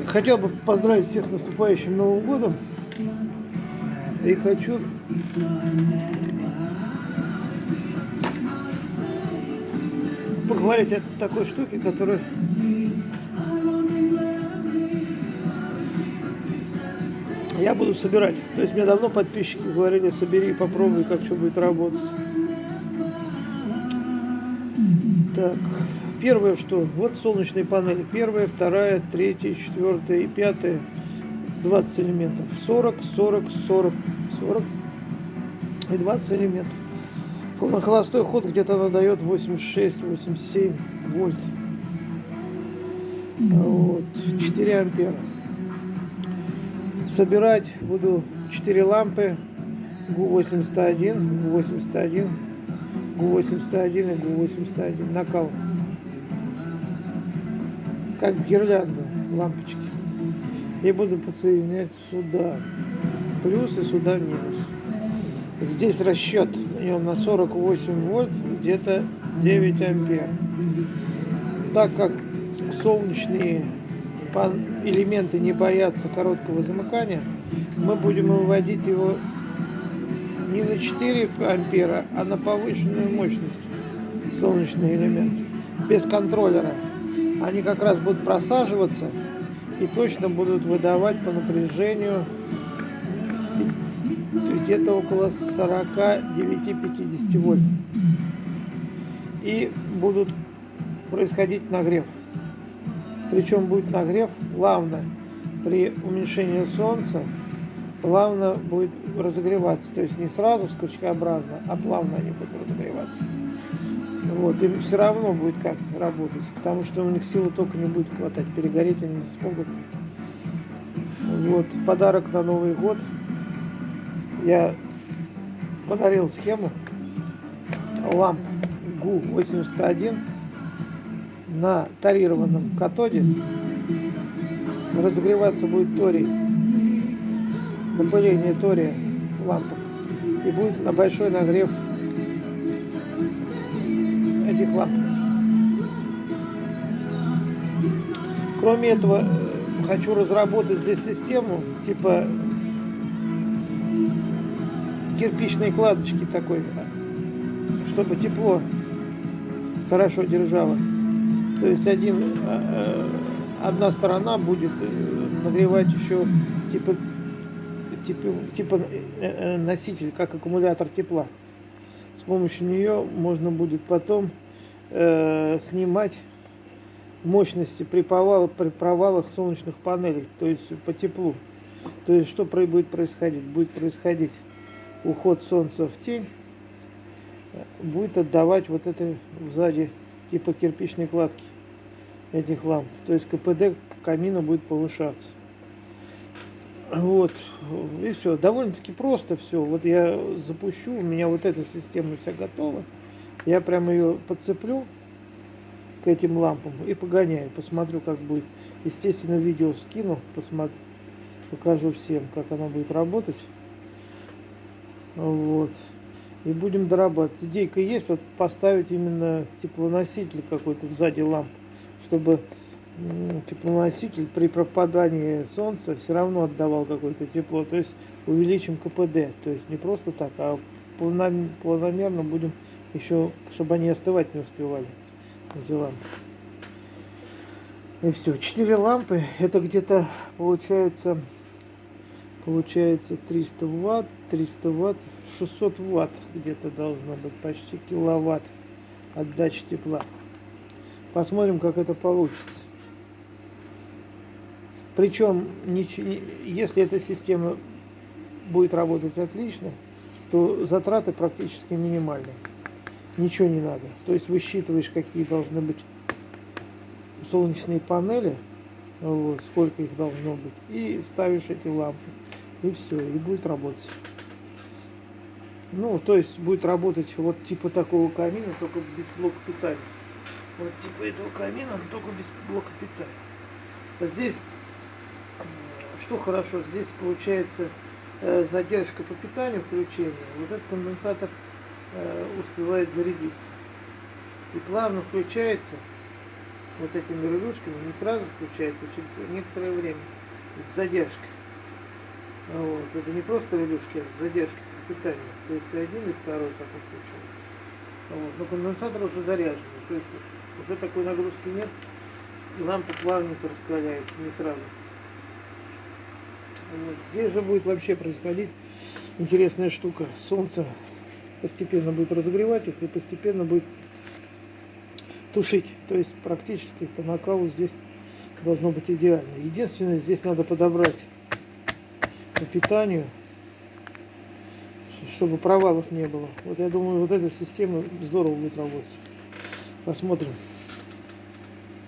Хотел бы поздравить всех с наступающим Новым годом. И хочу поговорить о такой штуке, которую я буду собирать. То есть мне давно подписчики говорили: собери, попробуй, как что будет работать. Так, первое что? Вот солнечные панели. Первая, вторая, третья, четвертая и пятая. 20 элементов. 40, 40, 40, 40 и 20 элементов. На холостой ход где-то она дает 86-87 вольт. Вот. 4 ампера. Собирать буду 4 лампы ГУ-81, ГУ-81, ГУ-81 и ГУ-81. Накал. Как гирлянда лампочки. И буду подсоединять сюда плюс и сюда минус. Здесь расчет у него на 48 вольт, где-то 9 ампер. Так как солнечные элементы не боятся короткого замыкания, мы будем выводить его не на 4 ампера, а на повышенную мощность солнечные элементы. Без контроллера. Они как раз будут просаживаться и точно будут выдавать по напряжению где-то около 49-50 вольт. И будут происходить нагрев. Причем будет нагрев плавно. При уменьшении солнца плавно будет разогреваться. То есть не сразу скачкообразно, а плавно они будут разогреваться. Вот, им все равно будет как работать, потому что у них силы тока не будет хватать, перегореть они не смогут. Вот, подарок на Новый год. Я подарил схему ламп ГУ-81 на тарированном катоде. Разогреваться будет торий, напыление тория в лампах. И будет на большой нагрев этих ламп. Кроме этого, хочу разработать здесь систему типа кирпичной кладочки такой, чтобы тепло хорошо держало. То есть одна сторона будет нагревать еще типа носитель, как аккумулятор тепла. С помощью нее можно будет потом снимать мощности при провалах солнечных панелей, то есть по теплу. То есть что будет происходить? Будет происходить уход солнца в тень, будет отдавать вот это сзади типа кирпичной кладки этих ламп. То есть КПД камина будет повышаться. Вот, и все. Довольно-таки просто все. Вот я запущу, у меня вот эта система вся готова. Я прям ее подцеплю к этим лампам и погоняю. Посмотрю, как будет. Естественно, видео скину, посмотрю, покажу всем, как она будет работать. Вот. И будем дорабатывать. Идейка есть, вот поставить именно теплоноситель какой-то сзади ламп, чтобы теплоноситель при пропадании солнца все равно отдавал какое-то тепло. То есть увеличим КПД. То есть не просто так, а планомерно будем еще, чтобы они остывать не успевали, эти лампы. И все. 4 лампы, это где-то получается 300 ватт, 600 ватт где-то должно быть, почти киловатт отдачи тепла. Посмотрим, как это получится. Причем, если эта система будет работать отлично, то затраты практически минимальные. Ничего не надо. То есть высчитываешь, какие должны быть солнечные панели, вот, сколько их должно быть, и ставишь эти лампы. И все, и будет работать. Ну, то есть будет работать вот типа такого камина, только без блока питания. Вот типа этого камина, но только без блока питания. Здесь, что хорошо, здесь получается задержка по питанию включения. Вот этот конденсатор успевает зарядиться. И плавно включается вот этими релюшками не сразу включается, а через некоторое время, с задержкой. Вот. Это не просто релюшки, а с задержкой питания. То есть и один, и второй так вот включается. Вот. Но конденсатор уже заряженный. То есть уже такой нагрузки нет. И лампа плавненько раскаляется, не сразу. Вот. Здесь же будет вообще происходить интересная штука. Солнце постепенно будет разогревать их и постепенно будет тушить. То есть практически по накалу здесь должно быть идеально. Единственное, здесь надо подобрать по питанию, чтобы провалов не было. Вот я думаю, вот эта система здорово будет работать. Посмотрим.